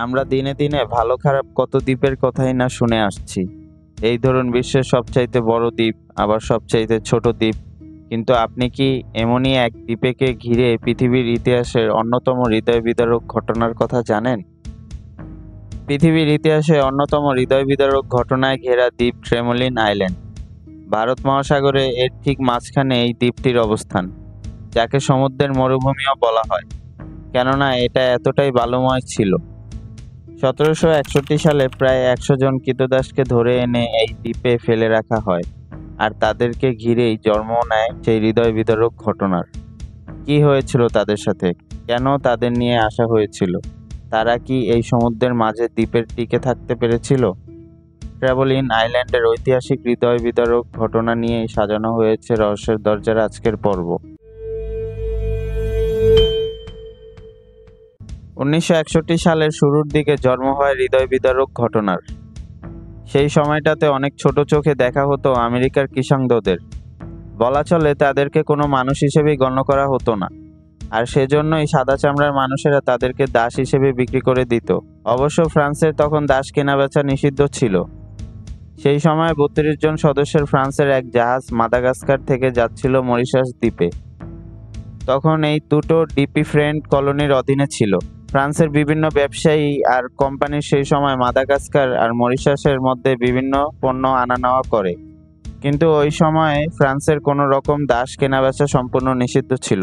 আমরা দিনে দিনে ভালো খারাপ কত দ্বীপের কথাই না শুনে আসছি। এই ধরুন বিশ্বের সবচাইতে বড় দ্বীপ, আবার সবচাইতে ছোট দ্বীপ। কিন্তু আপনি কি এমনই এক দ্বীপকে ঘিরে পৃথিবীর ইতিহাসের অন্যতম হৃদয় বিদারক ঘটনার কথা জানেন? পৃথিবীর ইতিহাসে অন্যতম হৃদয় বিদারক ঘটনায় ঘেরা দ্বীপ ট্রেমলিন আইল্যান্ড। ভারত মহাসাগরে এর ঠিক মাঝখানে এই দ্বীপটির অবস্থান, যাকে সমুদ্রের মরুভূমিও বলা হয়, কেননা এটা এতটাই বালুময় ছিল। 1761 সালে প্রায় 100 জন ক্রীতদাসকে ধরে এনে এই দ্বীপে ফেলে রাখা হয়, আর তাদেরকে ঘিরেই জন্ম নেয় সেই হৃদয় বিদারক ঘটনার। কি হয়েছিল তাদের সাথে, কেন তাদের নিয়ে আসা হয়েছিল, তারা কি এই সমুদ্রের মাঝে দ্বীপের টিকে থাকতে পেরেছিল? ট্রেমলিন আইল্যান্ডের ঐতিহাসিক হৃদয় বিদারক ঘটনা নিয়েই সাজানো হয়েছে রহস্যের দরজার আজকের পর্ব। 1961 সালের শুরুর দিকে জন্ম হয় হৃদয় বিদারক ঘটনার। সেই সময়টাতে অনেক ছোট চোখে দেখা হতো আমেরিকার কৃষাঙ্গদের। বলা চলে তাদেরকে কোনো মানুষ হিসেবেই গণ্য করা হতো না, আর সেজন্যই সাদা চামড়ার মানুষেরা তাদেরকে দাস হিসেবে বিক্রি করে দিত। অবশ্য ফ্রান্সের তখন দাস কেনাবেচা নিষিদ্ধ ছিল। সেই সময় 32 জন সদস্যের ফ্রান্সের এক জাহাজ মাদাগাস্কার থেকে যাচ্ছিল মরিশাস দ্বীপে। তখন এই দুটো ডিপি ফ্রেন্ড কলোনির অধীনে ছিল। ফ্রান্সের বিভিন্ন ব্যবসায়ী আর কোম্পানির সেই সময় মাদাগাস্কার আর মরিশাসের মধ্যে বিভিন্ন পণ্য আনা নেওয়া করে, কিন্তু ওই সময়ে ফ্রান্সের কোনো রকম দাস কেনাবেচা সম্পূর্ণ নিষিদ্ধ ছিল।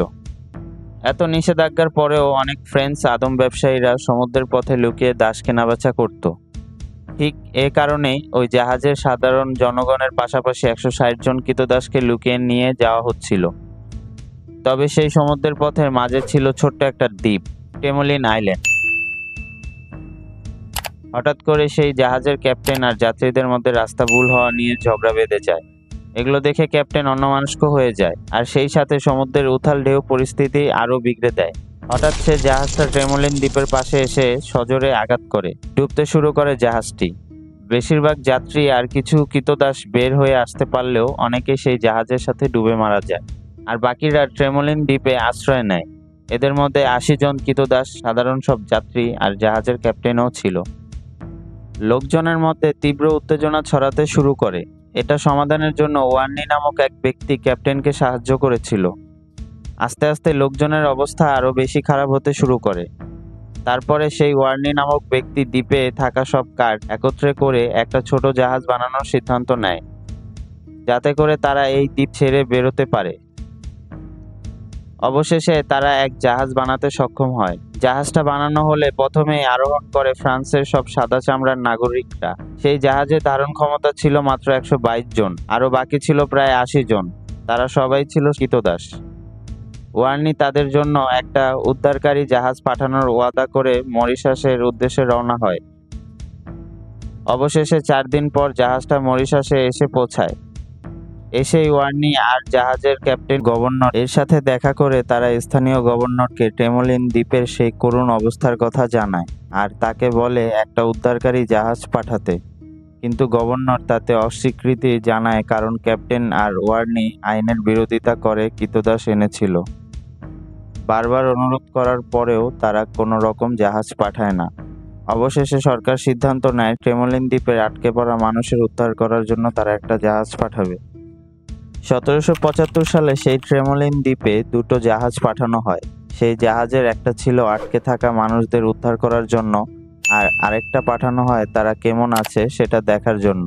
এত নিষেধাজ্ঞার পরেও অনেক ফ্রেঞ্চ আদম ব্যবসায়ীরা সমুদ্রের পথে লুকিয়ে দাস কেনাবেচা করত। ঠিক এ কারণেই ওই জাহাজের সাধারণ জনগণের পাশাপাশি 160 জন ক্রীতদাসকে লুকিয়ে নিয়ে যাওয়া হচ্ছিল। তবে সেই সমুদ্রের পথের মাঝে ছিল ছোট্ট একটা দ্বীপ, ট্রেমলিন আইল্যান্ড। হঠাৎ করে সেই জাহাজের ক্যাপ্টেন আর যাত্রীদের মধ্যে রাস্তা ভুল হওয়া নিয়ে ঝগড়া বেঁধে যায়। এগুলো দেখে ক্যাপ্টেন অন্যমনস্ক হয়ে যায়, আর সেই সাথে সমুদ্রের উথাল ঢেউ পরিস্থিতি আরও বিগড়ে দেয়। হঠাৎ সে জাহাজটা ট্রেমলিন দ্বীপের পাশে এসে সজোরে আঘাত করে। ডুবতে শুরু করে জাহাজটি। বেশিরভাগ যাত্রী আর কিছু ক্রীতদাস বের হয়ে আসতে পারলেও অনেকে সেই জাহাজের সাথে ডুবে মারা যায়, আর বাকিরা ট্রেমলিন দ্বীপে আশ্রয় নেয়। এদের মধ্যে 80 জন ক্রীতদাস, সাধারণ সব যাত্রী আর জাহাজের ক্যাপ্টেনও ছিল। লোকজনের মধ্যে তীব্র উত্তেজনা ছড়াতে শুরু করে। এটা সমাধানের জন্য ওয়ার্নি নামক এক ব্যক্তি ক্যাপ্টেনকে সাহায্য করেছিল। আস্তে আস্তে লোকজনের অবস্থা আরও বেশি খারাপ হতে শুরু করে। তারপরে সেই ওয়ার্নি নামক ব্যক্তি দ্বীপে থাকা সব কাঠ একত্রে করে একটা ছোট জাহাজ বানানোর সিদ্ধান্ত নেয়, যাতে করে তারা এই দ্বীপ ছেড়ে বেরোতে পারে। অবশেষে তারা এক জাহাজ বানাতে সক্ষম হয়। জাহাজটা বানানো হলে প্রথমেই আরোহণ করে ফ্রান্সের সব সাদা চামড়ার নাগরিকরা। সেই জাহাজে ধারণ ক্ষমতা ছিল মাত্র 122 জন, আরও বাকি ছিল প্রায় 80 জন। তারা সবাই ছিল ক্রীতদাস। ওয়ার্নি তাদের জন্য একটা উদ্ধারকারী জাহাজ পাঠানোর ওয়াদা করে মরিশাসের উদ্দেশ্যে রওনা হয়। অবশেষে 4 দিন পর জাহাজটা মরিশাসে এসে পৌঁছায়। এসেই ওয়ার্নি আর জাহাজের ক্যাপ্টেন গভর্নর এর সাথে দেখা করে তারা স্থানীয় গভর্নরকে ট্রেমলিন দ্বীপের সেই করুণ অবস্থার কথা জানায়, আর তাকে বলে একটা উদ্ধারকারী জাহাজ পাঠাতে। কিন্তু গভর্নর তাতে অস্বীকৃতি জানায়, কারণ ক্যাপ্টেন আর ওয়ার্নি আইনের বিরোধিতা করে ক্রীতদাস এনেছিল। বারবার অনুরোধ করার পরেও তারা কোনো রকম জাহাজ পাঠায় না। অবশেষে সরকার সিদ্ধান্ত নেয় ট্রেমলিন দ্বীপের আটকে পড়া মানুষের উদ্ধার করার জন্য তারা একটা জাহাজ পাঠাবে। 1775 সালে সেই ট্রেমলিন দ্বীপে দুটো জাহাজ পাঠানো হয়। সেই জাহাজের একটা ছিল আটকে থাকা মানুষদের উদ্ধার করার জন্য, আর আরেকটা পাঠানো হয় তারা কেমন আছে সেটা দেখার জন্য।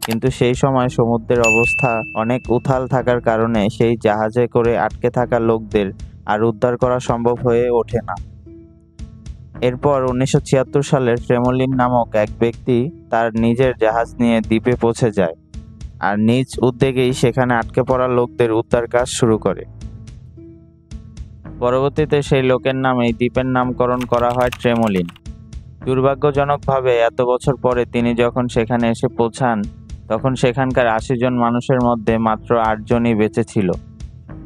কিন্তু সেই সময় সমুদ্রের অবস্থা অনেক উথাল থাকার কারণে সেই জাহাজে করে আটকে থাকা লোকদের আর উদ্ধার করা সম্ভব হয়ে ওঠে না। এরপর 1976 সালে ট্রেমলিন নামক এক ব্যক্তি তার নিজের জাহাজ নিয়ে দ্বীপে পৌঁছে যায়, আর নিজ উদ্যোগেই সেখানে আটকে পড়া লোকদের উদ্ধার কাজ শুরু করে। পরবর্তীতে সেই লোকের নামে এই দ্বীপের নামকরণ করা হয় ট্রেমলিন। দুর্ভাগ্যজনকভাবে এত বছর পরে তিনি যখন সেখানে এসে পৌঁছান, তখন সেখানকার 80 জন মানুষের মধ্যে মাত্র 8 জনই বেঁচে ছিল,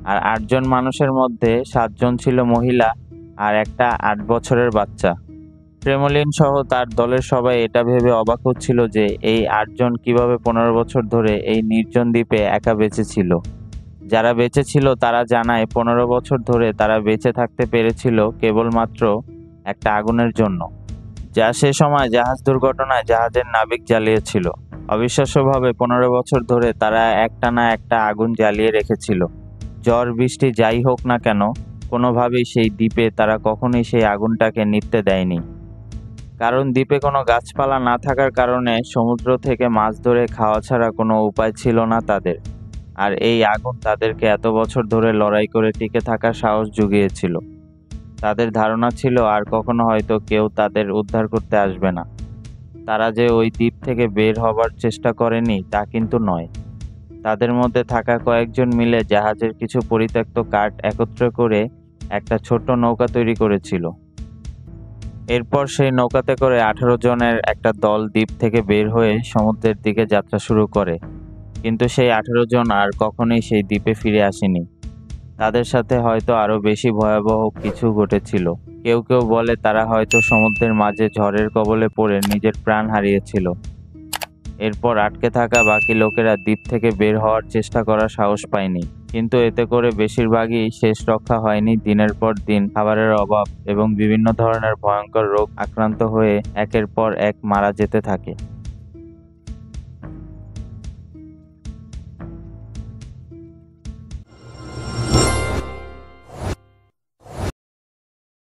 আর 8 জন মানুষের মধ্যে 7 জন ছিল মহিলা আর একটা 8 বছরের বাচ্চা। ট্রেমলিন সহ তার দলের সবাই এটা ভেবে অবাক হচ্ছিল যে এই 8 জন কিভাবে 15 বছর ধরে এই নির্জন দ্বীপে একা বেঁচে ছিল। যারা বেঁচে ছিল তারা জানায় 15 বছর ধরে তারা বেঁচে থাকতে পেরেছিল কেবলমাত্র একটা আগুনের জন্য, যা সে সময় জাহাজ দুর্ঘটনায় জাহাজের নাবিক জ্বালিয়েছিল। অবিশ্বাস্যভাবে 15 বছর ধরে তারা একটানা একটা আগুন জ্বালিয়ে রেখেছিল। ঝড় বৃষ্টি যাই হোক না কেন, কোনোভাবেই সেই দ্বীপে তারা কখনোই সেই আগুনটাকে নিভতে দেয়নি। কারণ দ্বীপে কোনো গাছপালা না থাকার কারণে সমুদ্র থেকে মাছ ধরে খাওয়া ছাড়া কোনো উপায় ছিল না তাদের। আর এই আগুন তাদেরকে এত বছর ধরে লড়াই করে টিকে থাকার সাহস জুগিয়েছিল। তাদের ধারণা ছিল আর কখনো হয়তো কেউ তাদের উদ্ধার করতে আসবে না। তারা যে ওই দ্বীপ থেকে বের হবার চেষ্টা করেনি তা কিন্তু নয়। তাদের মধ্যে থাকা কয়েকজন মিলে জাহাজের কিছু পরিত্যক্ত কাঠ একত্র করে একটা ছোট্ট নৌকা তৈরি করেছিল। এরপর সেই নৌকাতে করে 18 জনের একটা দল দ্বীপ থেকে বের হয়ে সমুদ্রের দিকে যাত্রা শুরু করে। কিন্তু সেই 18 জন আর কখনোই সেই দ্বীপে ফিরে আসেনি। তাদের সাথে হয়তো আরো বেশি ভয়াবহ কিছু ঘটেছিল। কেউ কেউ বলে তারা হয়তো সমুদ্রের মাঝে ঝড়ের কবলে পড়ে নিজের প্রাণ হারিয়েছিল। এরপর আটকে থাকা বাকি লোকেরা দ্বীপ থেকে বের হওয়ার চেষ্টা করার সাহস পায়নি। কিন্তু এতে করে বেশিরভাগই শেষ রক্ষা হয়নি। দিনের পর দিন খাবারের অভাব এবং বিভিন্ন ধরনের ভয়ঙ্কর রোগ আক্রান্ত হয়ে একের পর এক মারা যেতে থাকে।